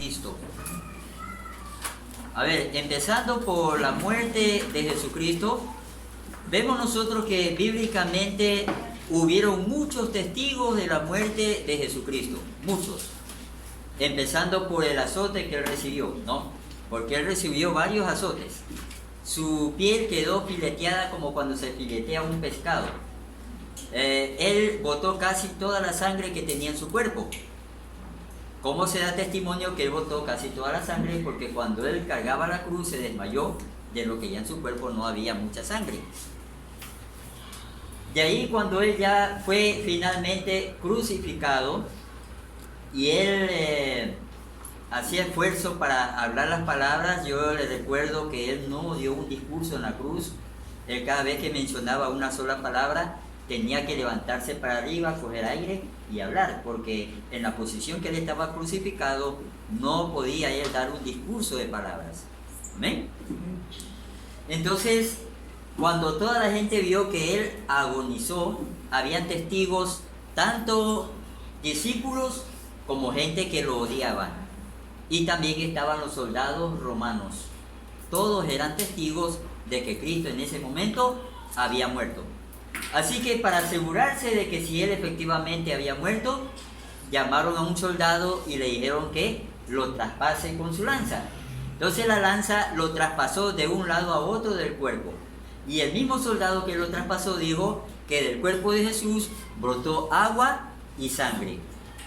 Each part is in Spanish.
Cristo. A ver, empezando por la muerte de Jesucristo, vemos nosotros que bíblicamente hubieron muchos testigos de la muerte de Jesucristo, muchos. Empezando por el azote que él recibió, ¿no? Porque él recibió varios azotes. Su piel quedó fileteada como cuando se filetea un pescado. Él botó casi toda la sangre que tenía en su cuerpo. ¿Cómo se da testimonio que él botó casi toda la sangre? Porque cuando él cargaba la cruz se desmayó, de lo que ya en su cuerpo no había mucha sangre. De ahí, cuando él ya fue finalmente crucificado y él hacía esfuerzo para hablar las palabras, yo le recuerdo que él no dio un discurso en la cruz. Él, cada vez que mencionaba una sola palabra, tenía que levantarse para arriba, coger aire y hablar, porque en la posición que él estaba crucificado no podía él dar un discurso de palabras. ¿Amén? Entonces, cuando toda la gente vio que él agonizó, habían testigos, tanto discípulos como gente que lo odiaban. Y también estaban los soldados romanos. Todos eran testigos de que Cristo en ese momento había muerto. Así que para asegurarse de que si él efectivamente había muerto, llamaron a un soldado y le dijeron que lo traspase con su lanza. Entonces la lanza lo traspasó de un lado a otro del cuerpo. Y el mismo soldado que lo traspasó dijo que del cuerpo de Jesús brotó agua y sangre.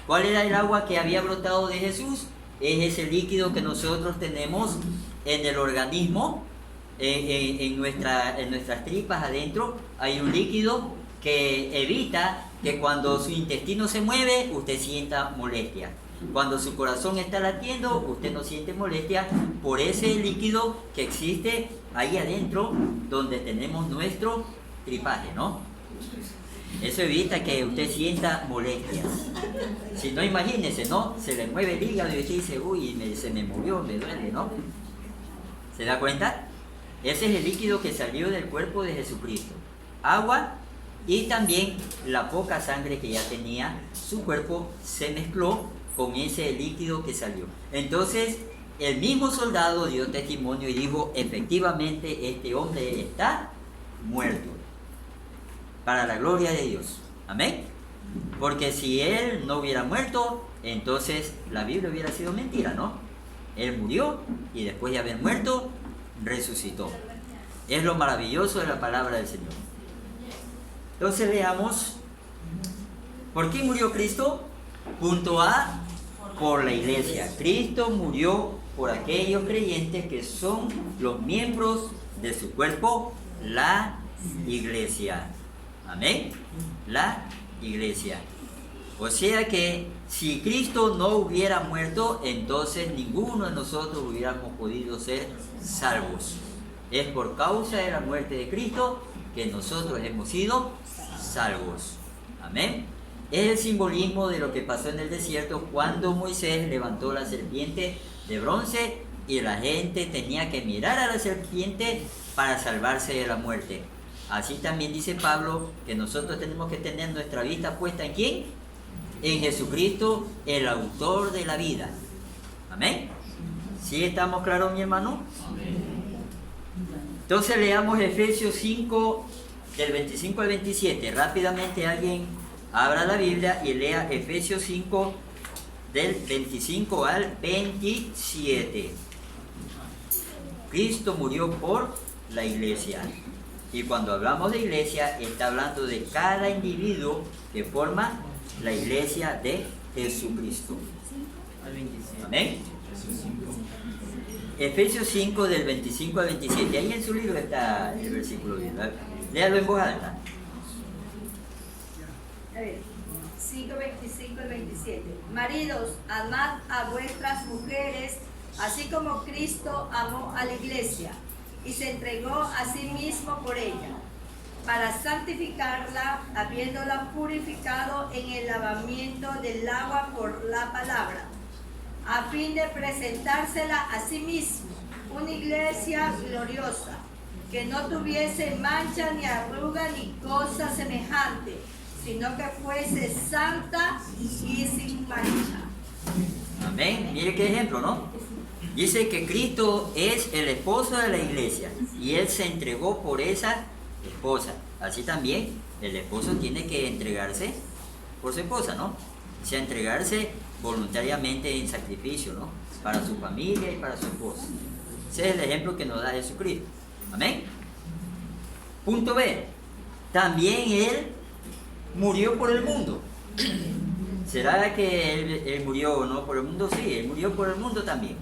¿Cuál era el agua que había brotado de Jesús? Es ese líquido que nosotros tenemos en el organismo, en nuestras tripas adentro. Hay un líquido que evita que cuando su intestino se mueve, usted sienta molestia. Cuando su corazón está latiendo, usted no siente molestia por ese líquido que existe ahí adentro, donde tenemos nuestro tripaje, ¿no? Eso evita que usted sienta molestias. Si no, imagínese, ¿no? Se le mueve el hígado y usted dice, uy, se me murió, me duele, ¿no? ¿Se da cuenta? Ese es el líquido que salió del cuerpo de Jesucristo. Agua y también la poca sangre que ya tenía su cuerpo se mezcló con ese líquido que salió. Entonces, el mismo soldado dio testimonio y dijo, efectivamente, este hombre está muerto. Para la gloria de Dios. Amén. Porque si él no hubiera muerto, entonces la Biblia hubiera sido mentira, ¿no? Él murió y después de haber muerto, resucitó. Es lo maravilloso de la palabra del Señor. Entonces veamos, ¿por qué murió Cristo? Punto A, por la iglesia. Cristo murió por aquellos creyentes que son los miembros de su cuerpo, la iglesia. Amén. La iglesia. O sea que si Cristo no hubiera muerto, entonces ninguno de nosotros hubiéramos podido ser salvos. Es por causa de la muerte de Cristo que nosotros hemos sido salvos. Amén. Es el simbolismo de lo que pasó en el desierto cuando Moisés levantó la serpiente de bronce y la gente tenía que mirar a la serpiente para salvarse de la muerte. Así también dice Pablo que nosotros tenemos que tener nuestra vista puesta ¿en quién? En Jesucristo, el autor de la vida. Amén. ¿Sí estamos claros, mi hermano? Amén. Entonces leamos Efesios 5, del 25 al 27. Rápidamente alguien abra la Biblia y lea Efesios 5, del 25 al 27. Cristo murió por la iglesia. Y cuando hablamos de iglesia, está hablando de cada individuo que forma la iglesia de Jesucristo. Amén. Efesios 5 del 25 al 27. Ahí en su libro está el versículo. Léalo en voz alta. 5, 25 al 27. Maridos, amad a vuestras mujeres, así como Cristo amó a la iglesia y se entregó a sí mismo por ella, para santificarla, habiéndola purificado en el lavamiento del agua por la palabra, a fin de presentársela a sí mismo, una iglesia gloriosa, que no tuviese mancha ni arruga ni cosa semejante, sino que fuese santa y sin mancha. Amén. Mire qué ejemplo, ¿no? Dice que Cristo es el esposo de la iglesia y Él se entregó por esa esposa. Así también el esposo tiene que entregarse por su esposa, ¿no? O sea, entregarse voluntariamente en sacrificio, ¿no? Para su familia y para su esposa. Ese es el ejemplo que nos da Jesucristo. Amén. Punto B. También Él murió por el mundo. ¿Será que él murió o no por el mundo? Sí, Él murió por el mundo también.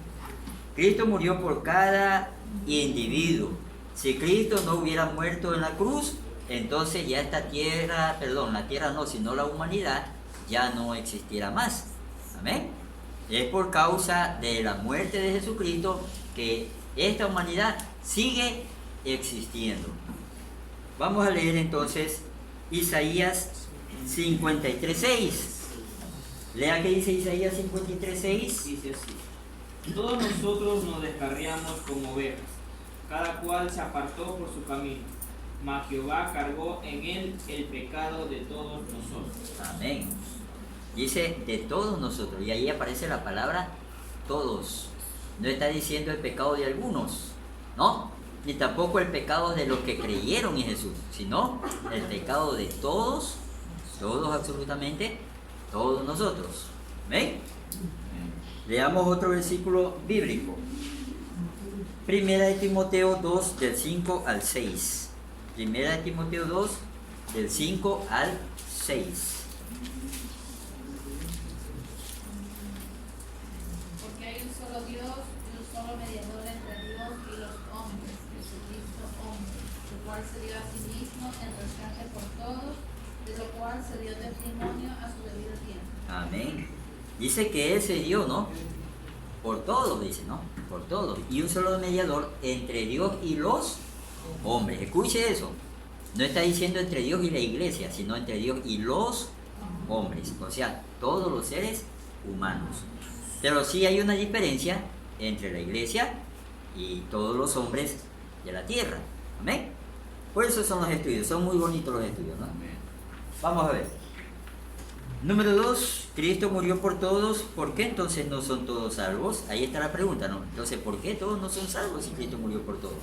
Cristo murió por cada individuo. Si Cristo no hubiera muerto en la cruz, entonces ya esta tierra, la tierra no, sino la humanidad, ya no existiera más. Amén. Es por causa de la muerte de Jesucristo que esta humanidad sigue existiendo. Vamos a leer entonces Isaías 53:6. Lea que dice Isaías 53:6. Dice así: todos nosotros nos descarriamos como ovejas, cada cual se apartó por su camino, mas Jehová cargó en él el pecado de todos nosotros. Amén. Dice de todos nosotros, y ahí aparece la palabra todos. No está diciendo el pecado de algunos, ¿no? Ni tampoco el pecado de los que creyeron en Jesús, sino el pecado de todos, absolutamente, todos nosotros. ¿Ven? Leamos otro versículo bíblico. Primera de Timoteo 2, del 5 al 6. Primera de Timoteo 2, del 5 al 6. Porque hay un solo Dios y un solo mediador entre Dios y los hombres, Jesucristo hombre, el cual se dio a sí mismo en rescate por todos, de lo cual se dio testimonio a su debido tiempo. Amén. Dice que Él se dio, ¿no? Por todos, dice, ¿no? Por todos. Y un solo mediador entre Dios y los hombres. Escuche eso. No está diciendo entre Dios y la iglesia, sino entre Dios y los hombres. O sea, todos los seres humanos. Pero sí hay una diferencia entre la iglesia y todos los hombres de la tierra. Amén. Por eso son los estudios. Son muy bonitos los estudios, ¿no? Vamos a ver. Número 2, Cristo murió por todos. ¿Por qué entonces no son todos salvos? Ahí está la pregunta, ¿no? Entonces, ¿por qué todos no son salvos si Cristo murió por todos?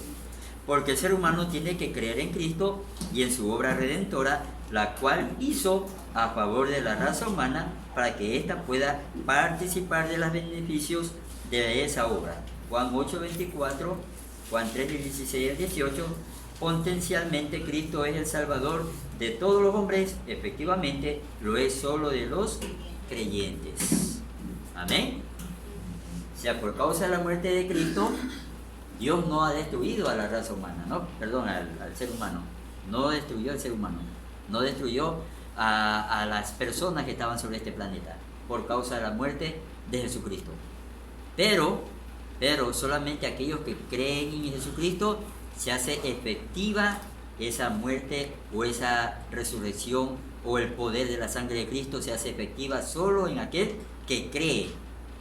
Porque el ser humano tiene que creer en Cristo y en su obra redentora, la cual hizo a favor de la raza humana para que ésta pueda participar de los beneficios de esa obra. Juan 8:24, Juan 3:16-18. Potencialmente Cristo es el Salvador de todos los hombres, efectivamente lo es solo de los creyentes. Amén. O sea, por causa de la muerte de Cristo, Dios no ha destruido a la raza humana, ¿no? Perdón, al ser humano. No destruyó al ser humano. No destruyó a las personas que estaban sobre este planeta por causa de la muerte de Jesucristo. Pero solamente aquellos que creen en Jesucristo se hace efectiva esa muerte o esa resurrección o el poder de la sangre de Cristo se hace efectiva solo en aquel que cree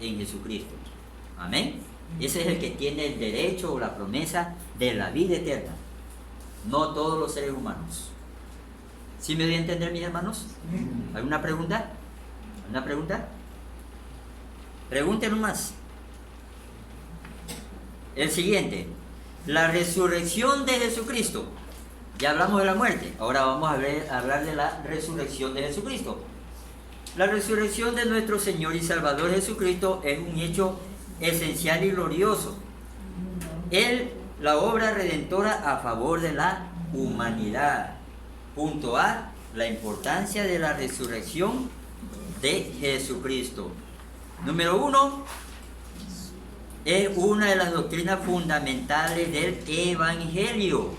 en Jesucristo. Amén. Ese es el que tiene el derecho o la promesa de la vida eterna. No todos los seres humanos. ¿Sí me doy a entender, mis hermanos? ¿Alguna pregunta? ¿Alguna pregunta? Pregunten nomás. El siguiente. La resurrección de Jesucristo. Ya hablamos de la muerte. Ahora vamos a hablar de la resurrección de Jesucristo. La resurrección de nuestro Señor y Salvador Jesucristo es un hecho esencial y glorioso. Él, la obra redentora a favor de la humanidad. Punto A, la importancia de la resurrección de Jesucristo. Número 1, es una de las doctrinas fundamentales del Evangelio.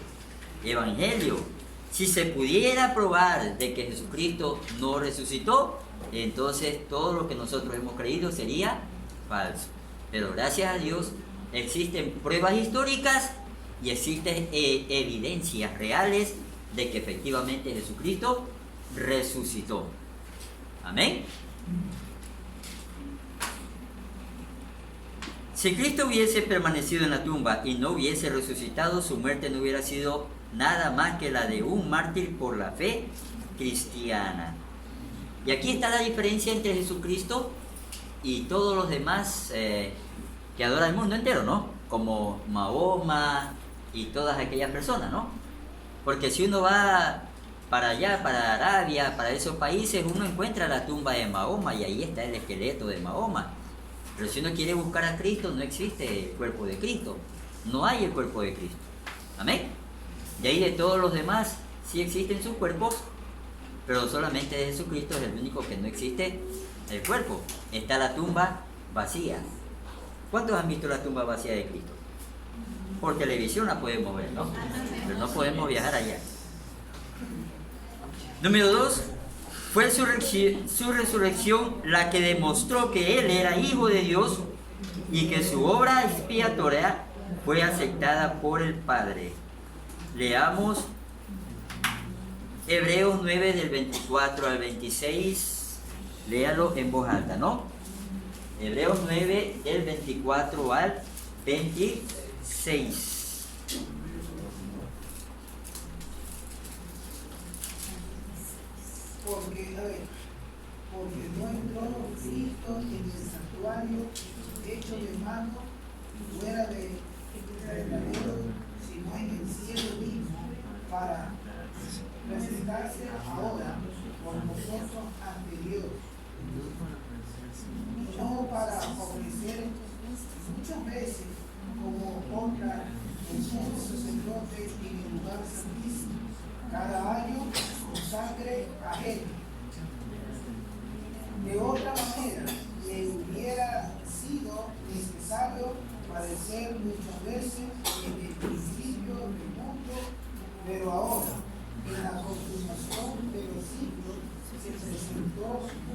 Si se pudiera probar de que Jesucristo no resucitó, entonces todo lo que nosotros hemos creído sería falso. Pero gracias a Dios existen pruebas históricas y existen evidencias reales de que efectivamente Jesucristo resucitó. Amén. Si Cristo hubiese permanecido en la tumba y no hubiese resucitado, su muerte no hubiera sido nada más que la de un mártir por la fe cristiana. Y aquí está la diferencia entre Jesucristo y todos los demás que adoran el mundo entero, ¿no? Como Mahoma y todas aquellas personas, ¿no? Porque si uno va para allá, para Arabia, para esos países, uno encuentra la tumba de Mahoma y ahí está el esqueleto de Mahoma. Pero si uno quiere buscar a Cristo, no existe el cuerpo de Cristo. No hay el cuerpo de Cristo. Amén. De ahí de todos los demás, sí existen sus cuerpos, pero solamente de Jesucristo es el único que no existe el cuerpo. Está la tumba vacía. ¿Cuántos han visto la tumba vacía de Cristo? Por televisión la podemos ver, ¿no? Pero no podemos viajar allá. Número 2, fue su resurrección la que demostró que Él era Hijo de Dios y que su obra expiatoria fue aceptada por el Padre. Leamos Hebreos 9 del 24 al 26, léalo en voz alta, ¿no? Hebreos 9 del 24 al 26. Porque no entró Cristo en el santuario hecho de mano, fuera de verdadero, sino en el cielo mismo, para presentarse ahora por nosotros ante Dios, y no para ofrecer muchas veces como contra el sumo sacerdote en el lugar santísimo, cada año con sangre ajena. De otra manera, le hubiera sido necesario padecer muchas veces en el principio del mundo, pero ahora, en la consumación de los siglos, se presentó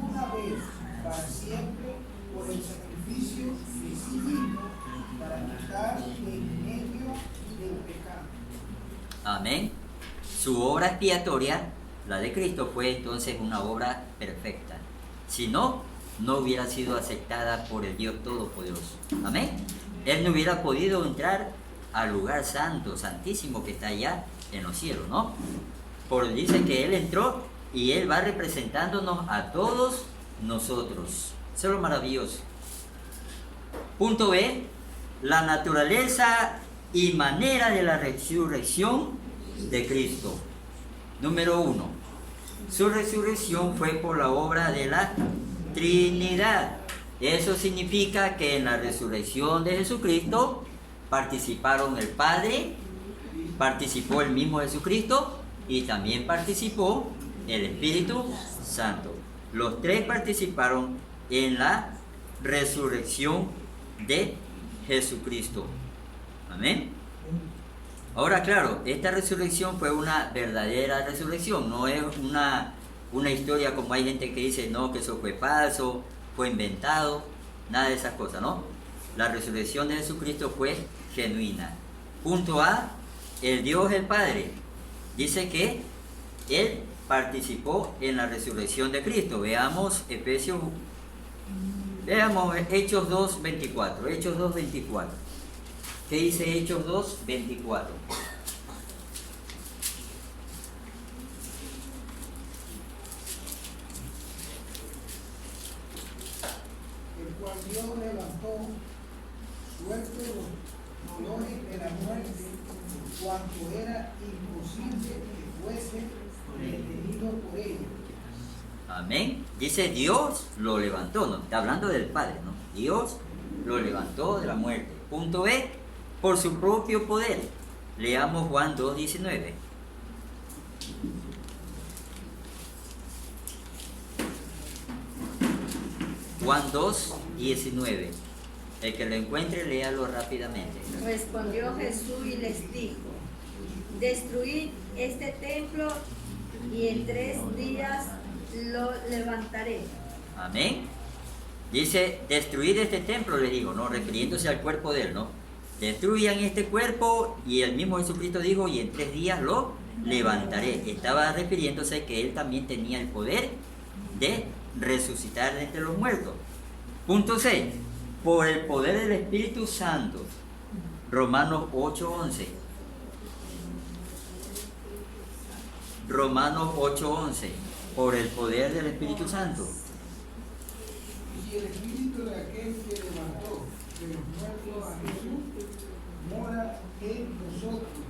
una vez para siempre por el sacrificio de sí mismo para quitar el medio del pecado. Amén. Su obra expiatoria, la de Cristo, fue entonces una obra perfecta. Si no, no hubiera sido aceptada por el Dios Todopoderoso. Amén. Él no hubiera podido entrar al lugar santo, santísimo que está allá en los cielos, ¿no? Por dice que Él entró y Él va representándonos a todos nosotros. Eso es lo maravilloso. Punto B. La naturaleza y manera de la resurrección de Cristo. Número 1. Su resurrección fue por la obra de la Trinidad. Eso significa que en la resurrección de Jesucristo participaron el Padre, participó el mismo Jesucristo y también participó el Espíritu Santo. Los tres participaron en la resurrección de Jesucristo. Amén. Ahora, claro, esta resurrección fue una verdadera resurrección, no es una historia como hay gente que dice, no, que eso fue falso, fue inventado, nada de esas cosas, ¿no? La resurrección de Jesucristo fue genuina. Punto A, el Dios el Padre dice que Él participó en la resurrección de Cristo. Veamos Hechos 2:24. Hechos 2:24. ¿Qué dice Hechos 2:24? El cual Dios levantó, suelto los dolores de la muerte, cuanto era imposible que fuese detenido por ellos. Amén. Dice Dios lo levantó, no está hablando del Padre, ¿no? Dios lo levantó de la muerte. Punto B, por su propio poder. Leamos Juan 2:19. Juan 2:19. El que lo encuentre, léalo rápidamente. Respondió Jesús y les dijo: destruid este templo y en 3 días lo levantaré. Amén. Dice, destruid este templo, le digo, ¿no? Refiriéndose al cuerpo de Él, ¿no? Destruyan este cuerpo, y el mismo Jesucristo dijo, y en 3 días lo levantaré. Estaba refiriéndose que Él también tenía el poder de resucitar de entre los muertos. Punto C. Por el poder del Espíritu Santo. Romanos 8:11. Romanos 8:11. Por el poder del Espíritu Santo. si el espíritu de aquel que levantó de los muertos a Jesús mora en vosotros,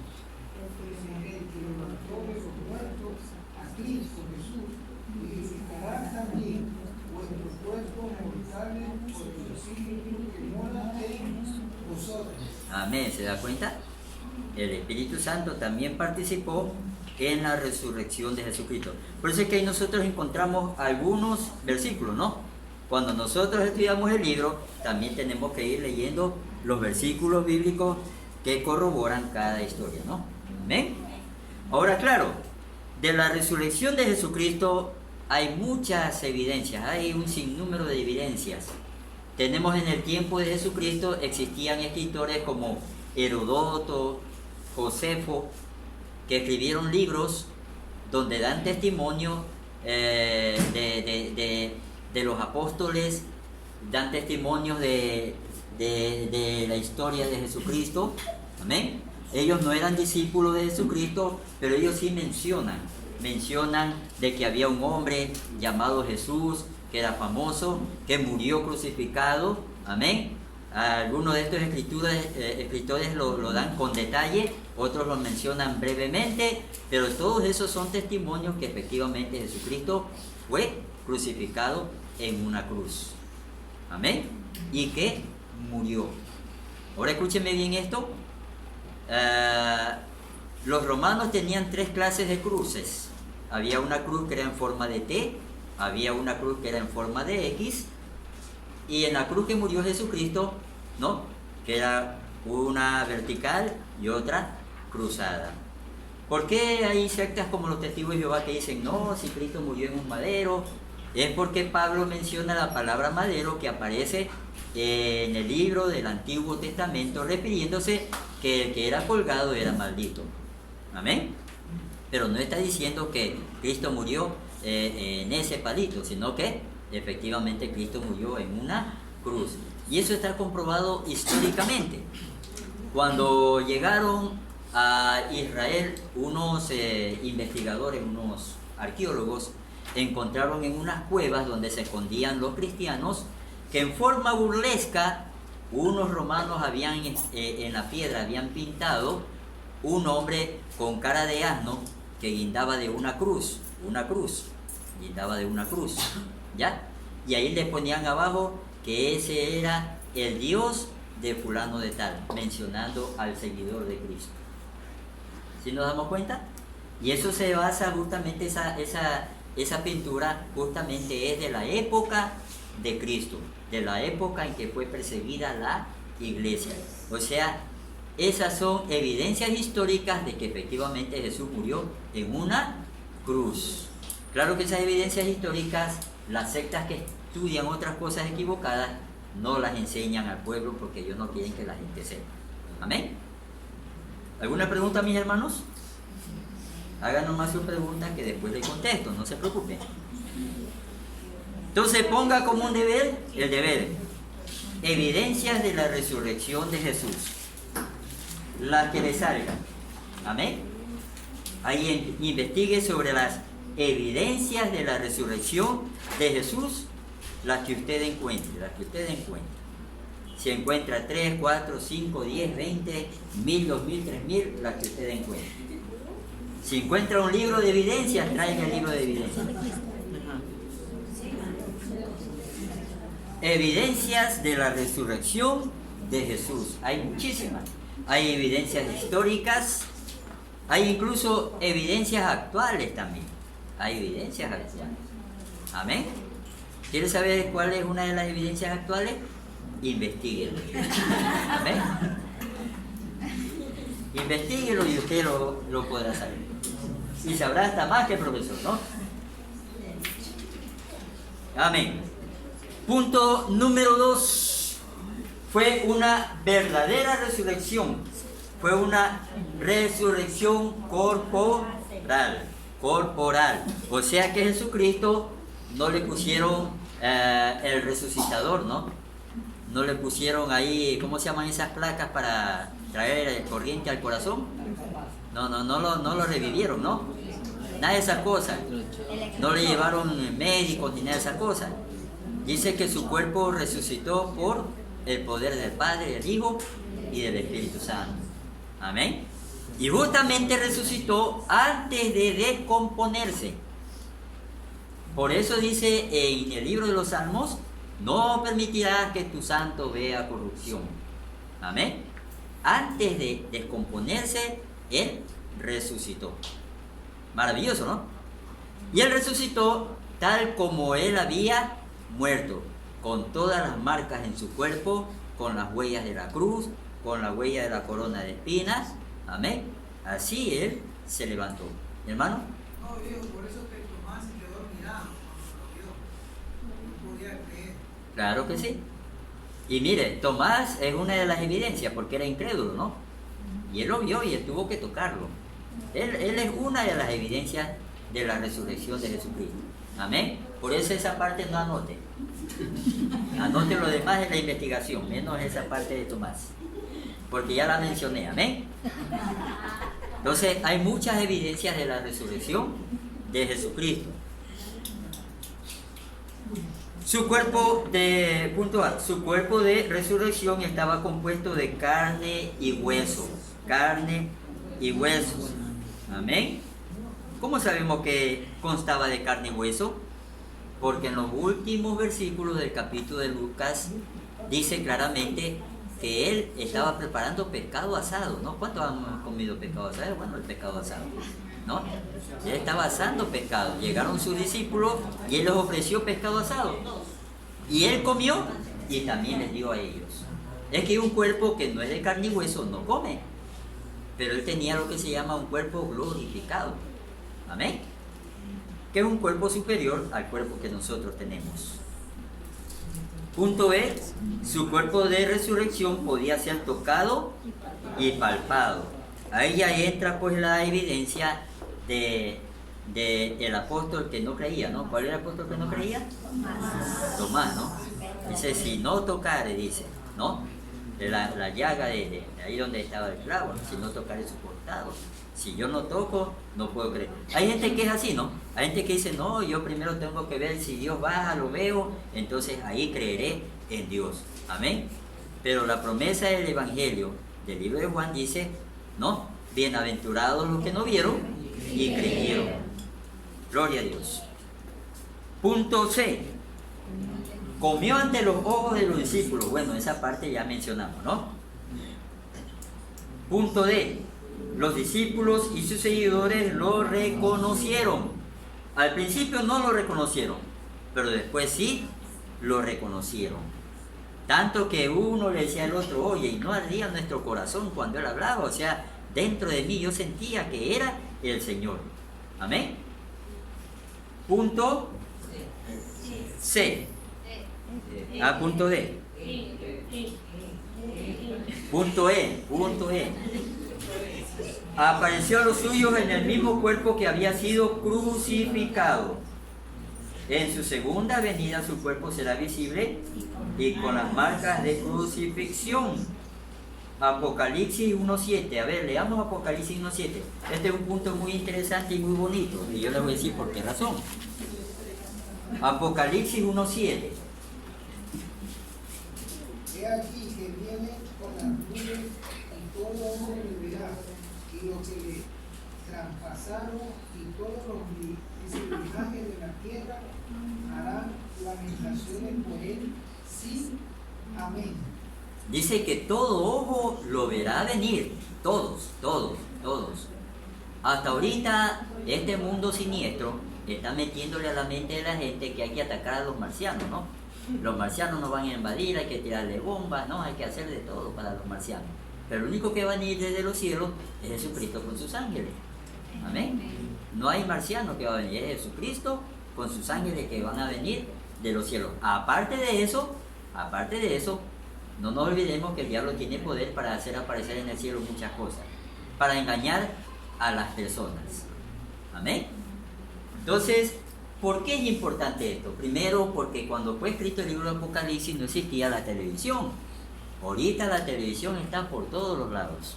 el que levantó de los muertos a Cristo Jesús, vivificará también vuestros cuerpos mortales por el espíritu que mora en vosotros. Amén, ¿se da cuenta? El Espíritu Santo también participó en la resurrección de Jesucristo. Por eso es que ahí nosotros encontramos algunos versículos, ¿no? Cuando nosotros estudiamos el libro, también tenemos que ir leyendo los versículos bíblicos que corroboran cada historia, ¿no? Amén. Ahora, claro, de la resurrección de Jesucristo hay muchas evidencias, hay un sinnúmero de evidencias. Tenemos en el tiempo de Jesucristo, existían escritores como Herodoto, Josefo, que escribieron libros donde dan testimonio de los apóstoles, dan testimonios de la historia de Jesucristo. Amén. Ellos no eran discípulos de Jesucristo, pero ellos sí mencionan de que había un hombre llamado Jesús, que era famoso, que murió crucificado. Amén. Algunos de estos escritores lo dan con detalle, otros lo mencionan brevemente, pero todos esos son testimonios que efectivamente Jesucristo fue crucificado en una cruz. Amén. Y que murió. Ahora escúchenme bien esto. Los romanos tenían 3 clases de cruces. Había una cruz que era en forma de T, había una cruz que era en forma de X, y en la cruz que murió Jesucristo, ¿no?, que era una vertical y otra cruzada. ¿Por qué hay sectas como los testigos de Jehová que dicen, no, si Cristo murió en un madero? Es porque Pablo menciona la palabra madero que aparece en el libro del Antiguo Testamento, refiriéndose que el que era colgado era maldito. Amén. Pero no está diciendo que Cristo murió en ese palito, sino que efectivamente Cristo murió en una cruz. Y eso está comprobado históricamente. Cuando llegaron a Israel, unos investigadores, unos arqueólogos, encontraron en unas cuevas donde se escondían los cristianos, que en forma burlesca, unos romanos habían en la piedra habían pintado un hombre con cara de asno que guindaba de una cruz, guindaba de una cruz, ¿ya? Y ahí le ponían abajo que ese era el Dios de fulano de tal, mencionando al seguidor de Cristo. ¿Sí nos damos cuenta? Y eso se basa justamente, esa pintura justamente es de la época de Cristo, de la época en que fue perseguida la iglesia. O sea, esas son evidencias históricas de que efectivamente Jesús murió en una cruz. Claro que esas evidencias históricas, las sectas que estudian otras cosas equivocadas, no las enseñan al pueblo porque ellos no quieren que la gente sepa. Amén. ¿Alguna pregunta, mis hermanos? Hagan nomás su pregunta que después le contesto, no se preocupen. Entonces ponga como un deber, el deber, evidencias de la resurrección de Jesús, las que le salgan. Amén. Ahí investigue sobre las evidencias de la resurrección de Jesús, las que usted encuentre, Si encuentra 3, 4, 5, 10, 20, 1000, 2000, 3000, las que usted encuentre. Si encuentra un libro de evidencias, traiga el libro de evidencias. Evidencias de la resurrección de Jesús. Hay muchísimas. Hay evidencias históricas, hay incluso evidencias actuales también. Hay evidencias actuales. Amén. ¿Quiere saber cuál es una de las evidencias actuales? Investíguelo. Amén. Investíguelo y usted lo podrá saber. Y sabrá hasta más que el profesor, ¿no? Amén. Punto número 2. Fue una verdadera resurrección. Fue una resurrección corporal. O sea que Jesucristo no le pusieron el resucitador, ¿no? No le pusieron ahí, ¿cómo se llaman esas placas para traer corriente al corazón? No lo revivieron, ¿no? Nada de esas cosas. No le llevaron médicos ni nada de esas cosas. dice que su cuerpo resucitó por el poder del Padre, del Hijo y del Espíritu Santo. Amén. Y justamente resucitó antes de descomponerse. Por eso dice en el libro de los Salmos, no permitirás que tu santo vea corrupción. Amén. Antes de descomponerse, Él resucitó. Maravilloso, ¿no? Y Él resucitó tal como Él había muerto, con todas las marcas en su cuerpo, con las huellas de la cruz, con la huella de la corona de espinas. Amén. Así Él se levantó. ¿Hermano? No, viejo, por eso que Tomás se quedó mirando cuando lo vio. No podía creer. Claro que sí. Y mire, Tomás es una de las evidencias porque era incrédulo, ¿no? Y él lo vio y él tuvo que tocarlo. Él es una de las evidencias de la resurrección de Jesucristo. Amén. Por eso esa parte no anote. Anote lo demás en la investigación, menos esa parte de Tomás. Porque ya la mencioné. Amén. Entonces hay muchas evidencias de la resurrección de Jesucristo. Su cuerpo de, punto A, su cuerpo de resurrección estaba compuesto de carne y hueso. Carne y huesos. Amén. ¿Cómo sabemos que constaba de carne y hueso? Porque en los últimos versículos del capítulo de Lucas dice claramente que él estaba preparando pescado asado, ¿no? ¿Cuántos han comido pescado asado? Bueno, el pescado asado, ¿no? Él estaba asando pescado. Llegaron sus discípulos y él les ofreció pescado asado. Y él comió y también les dio a ellos. Es que un cuerpo que no es de carne y hueso no come. Pero él tenía lo que se llama un cuerpo glorificado. Amén. Que es un cuerpo superior al cuerpo que nosotros tenemos. Punto B. Su cuerpo de resurrección podía ser tocado y palpado. Ahí ya entra pues la evidencia de el apóstol que no creía, ¿no? ¿Cuál era el apóstol que no creía? Tomás, ¿no? Dice, si no tocare, dice, ¿no? De la llaga de ahí donde estaba el clavo, ¿no? Si no tocare su costado. Si yo no toco, no puedo creer. Hay gente que es así, ¿no? Hay gente que dice, no, yo primero tengo que ver si Dios baja, lo veo, entonces ahí creeré en Dios. Amén. Pero la promesa del Evangelio del libro de Juan dice, ¿no? Bienaventurados los que no vieron y creyeron. Gloria a Dios. Punto C. Comió ante los ojos de los discípulos. Bueno, esa parte ya mencionamos, ¿no? Punto D. Los discípulos y sus seguidores lo reconocieron. Al principio no lo reconocieron, pero después sí lo reconocieron. Tanto que uno le decía al otro, oye, y no ardía nuestro corazón cuando él hablaba. O sea, dentro de mí yo sentía que era el Señor. Amén. Punto C. Punto D. Punto E. Punto E. Apareció a los suyos en el mismo cuerpo que había sido crucificado. En su segunda venida su cuerpo será visible y con las marcas de crucifixión. Apocalipsis 1.7. A ver, leamos Apocalipsis 1.7. Este es un punto muy interesante y muy bonito. Y yo les voy a decir por qué razón. Apocalipsis 1.7. He aquí que viene con las nubes y todo ojo le verá, y los que le traspasaron y todos los linajes de la tierra harán lamentaciones por él. Sí, amén. Dice que todo ojo lo verá venir. Todos, todos, todos. Hasta ahorita este mundo siniestro está metiéndole a la mente de la gente que hay que atacar a los marcianos, ¿no? Los marcianos nos van a invadir, hay que tirarle bombas, ¿no? Hay que hacer de todo para los marcianos. Pero el único que va a venir desde los cielos es Jesucristo con sus ángeles. Amén. No hay marciano que va a venir, es Jesucristo con sus ángeles que van a venir de los cielos. Aparte de eso, no nos olvidemos que el diablo tiene poder para hacer aparecer en el cielo muchas cosas, para engañar a las personas. Amén. Entonces, ¿por qué es importante esto? Primero, porque cuando fue escrito el libro de Apocalipsis no existía la televisión. Ahorita la televisión está por todos los lados.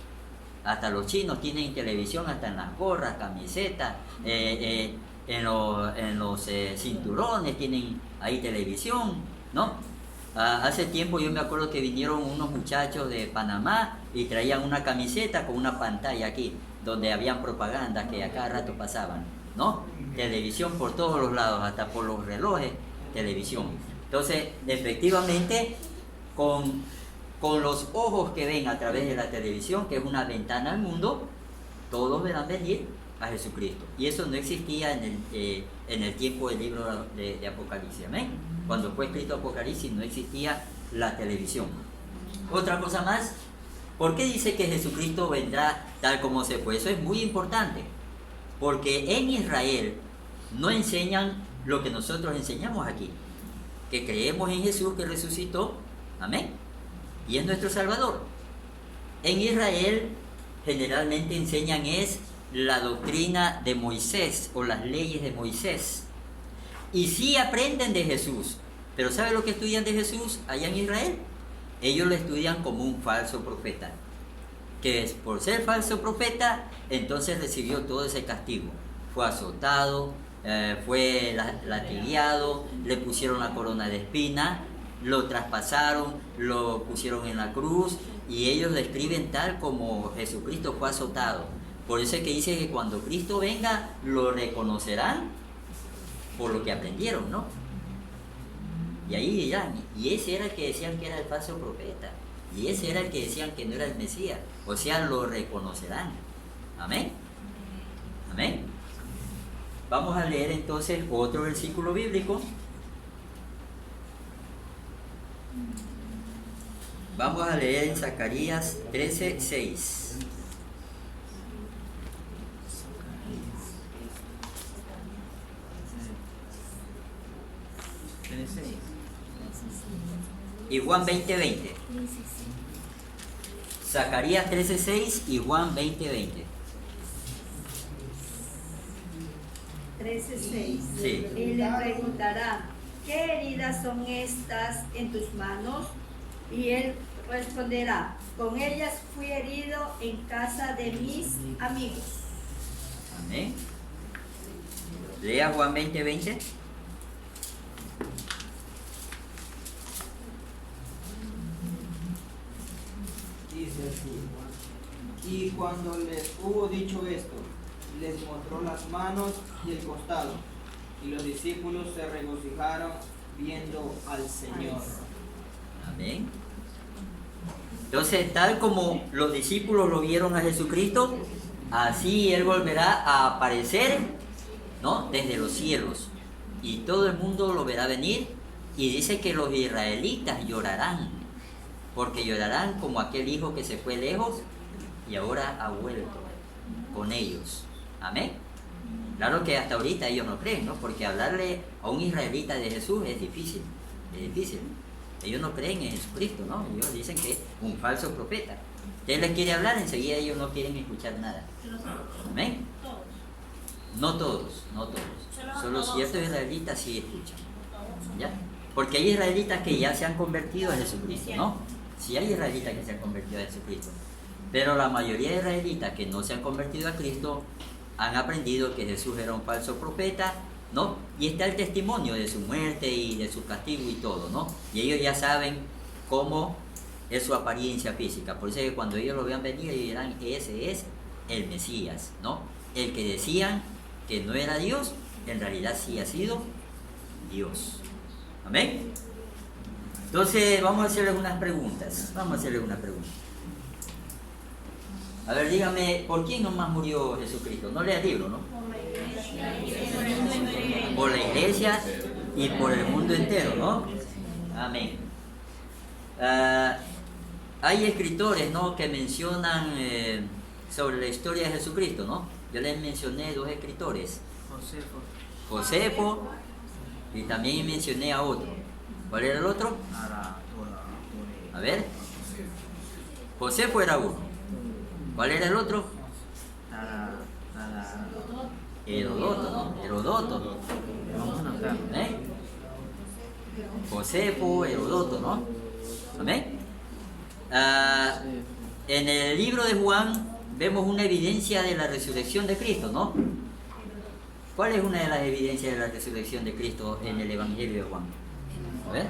Hasta los chinos tienen televisión, hasta en las gorras, camisetas, en los cinturones tienen ahí televisión. ¿no? Hace tiempo yo me acuerdo que vinieron unos muchachos de Panamá y traían una camiseta con una pantalla aquí, donde habían propagandas que a cada rato pasaban, ¿no? Televisión por todos los lados, hasta por los relojes, televisión. Entonces, efectivamente, con los ojos que ven a través de la televisión, que es una ventana al mundo, todos verán venir a Jesucristo. Y eso no existía en el tiempo del libro de Apocalipsis. ¿Amén? Cuando fue escrito Apocalipsis no existía la televisión. Otra cosa más, ¿por qué dice que Jesucristo vendrá tal como se fue? Eso es muy importante, porque en Israel no enseñan lo que nosotros enseñamos aquí, que creemos en Jesús que resucitó, amén, y es nuestro Salvador. En Israel generalmente enseñan es la doctrina de Moisés o las leyes de Moisés, y sí aprenden de Jesús, pero ¿sabe lo que estudian de Jesús allá en Israel? Ellos lo estudian como un falso profeta, que es por ser falso profeta, entonces recibió todo ese castigo. Fue azotado, fue latigado, le pusieron la corona de espina, lo traspasaron, lo pusieron en la cruz, y ellos describen tal como Jesucristo fue azotado. Por eso es que dice que cuando Cristo venga, lo reconocerán por lo que aprendieron, ¿no? Y ahí dirán, y ese era el que decían que era el falso profeta, y ese era el que decían que no era el Mesías, o sea, lo reconocerán. Amén. Amén. Vamos a leer entonces otro versículo bíblico. Vamos a leer en Zacarías 13:6. Y Juan 20:20. Zacarías 13:6 y Juan 20:20. 13:6. Sí. Y le preguntará, ¿qué heridas son estas en tus manos? Y él responderá, con ellas fui herido en casa de mis amigos. Amén. Lea Juan 20:20. Dice así: y cuando les hubo dicho esto, les mostró las manos y el costado, y los discípulos se regocijaron viendo al Señor. Amén. Entonces, tal como los discípulos lo vieron a Jesucristo, así Él volverá a aparecer, ¿no? Desde los cielos, y todo el mundo lo verá venir, y dice que los israelitas llorarán, porque llorarán como aquel hijo que se fue lejos y ahora ha vuelto con ellos. Amén. Claro que hasta ahorita ellos no creen, ¿no? Porque hablarle a un israelita de Jesús es difícil, es difícil. Ellos no creen en Jesucristo, ¿no? Ellos dicen que es un falso profeta. Usted les quiere hablar, enseguida ellos no quieren escuchar nada. Amén. No todos, no todos. Solo ciertos israelitas sí escuchan. ¿Ya? Porque hay israelitas que ya se han convertido a Jesucristo, ¿no? Sí hay israelitas que se han convertido a Jesucristo. Pero la mayoría de israelitas que no se han convertido a Cristo han aprendido que Jesús era un falso profeta, ¿no? Y está el testimonio de su muerte y de su castigo y todo, ¿no? Y ellos ya saben cómo es su apariencia física. Por eso es que cuando ellos lo vean venir, ellos dirán, ese es el Mesías, ¿no? El que decían que no era Dios, en realidad sí ha sido Dios. Amén. Entonces vamos a hacerles unas preguntas. A ver, dígame, ¿por quién nomás murió Jesucristo? No lea el libro, ¿no? Por la iglesia y por el mundo entero, ¿no? Amén. Hay escritores, ¿no?, que mencionan sobre la historia de Jesucristo, ¿no? Yo les mencioné dos escritores, Josefo, y también mencioné a otro. ¿Cuál era el otro? A ver. Josefo era uno. ¿Cuál era el otro? Herodoto, ¿no? Herodoto. ¿Eh? Josefo, Herodoto, ¿no? Amén. En el libro de Juan vemos una evidencia de la resurrección de Cristo, ¿no? ¿Cuál es una de las evidencias de la resurrección de Cristo en el Evangelio de Juan? A ver.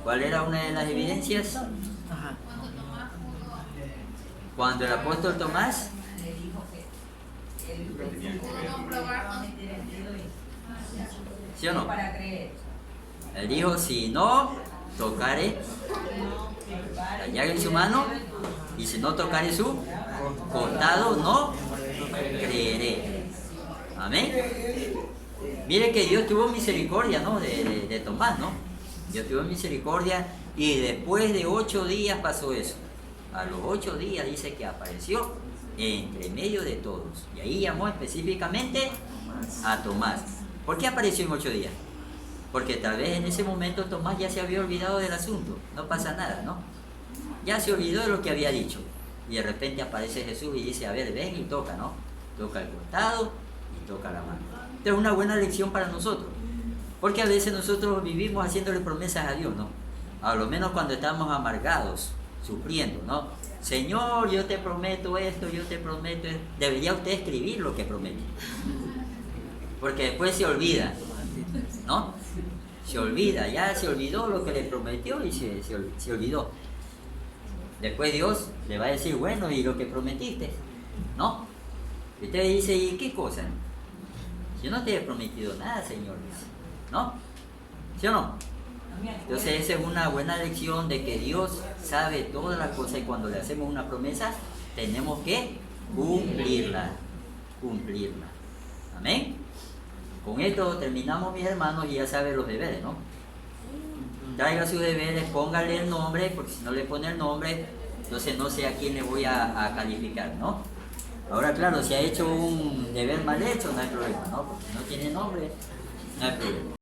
¿Cuál era una de las evidencias? Ajá. Cuando Tomás pudo Cuando el apóstol Tomás no probar, ¿sí o no? Para creer. Él dijo, si no tocare la llaga en su mano y si no tocare su costado, no creeré. Amén. Mire que Dios tuvo misericordia, ¿no? De Tomás, ¿no? Dios tuvo misericordia y después de 8 días pasó eso. A los 8 días dice que apareció entre medio de todos. Y ahí llamó específicamente a Tomás. ¿Por qué apareció en 8 días? Porque tal vez en ese momento Tomás ya se había olvidado del asunto. No pasa nada, ¿no? Ya se olvidó de lo que había dicho. Y de repente aparece Jesús y dice, a ver, ven y toca, ¿no? Toca el costado y toca la mano. Esta es una buena lección para nosotros. Porque a veces nosotros vivimos haciéndole promesas a Dios, ¿no? A lo menos cuando estamos amargados, sufriendo, ¿no? Señor, yo te prometo esto, yo te prometo esto. Debería usted escribir lo que promete. Porque después se olvida, ¿no? Se olvida, ya se olvidó lo que le prometió y se olvidó. Después Dios le va a decir, bueno, ¿y lo que prometiste? ¿No? Y usted dice, ¿y qué cosa? Yo no te he prometido nada, Señor. ¿No? ¿Sí o no? Entonces esa es una buena lección de que Dios sabe todas las cosas y cuando le hacemos una promesa tenemos que cumplirla. Cumplirla. Amén. Con esto terminamos, mis hermanos, y ya saben los deberes, ¿no? Traiga sus deberes, póngale el nombre, porque si no le pone el nombre, entonces no sé a quién le voy a calificar, ¿no? Ahora, claro, si ha hecho un deber mal hecho, no hay problema, ¿no? Porque no tiene nombre, no hay problema.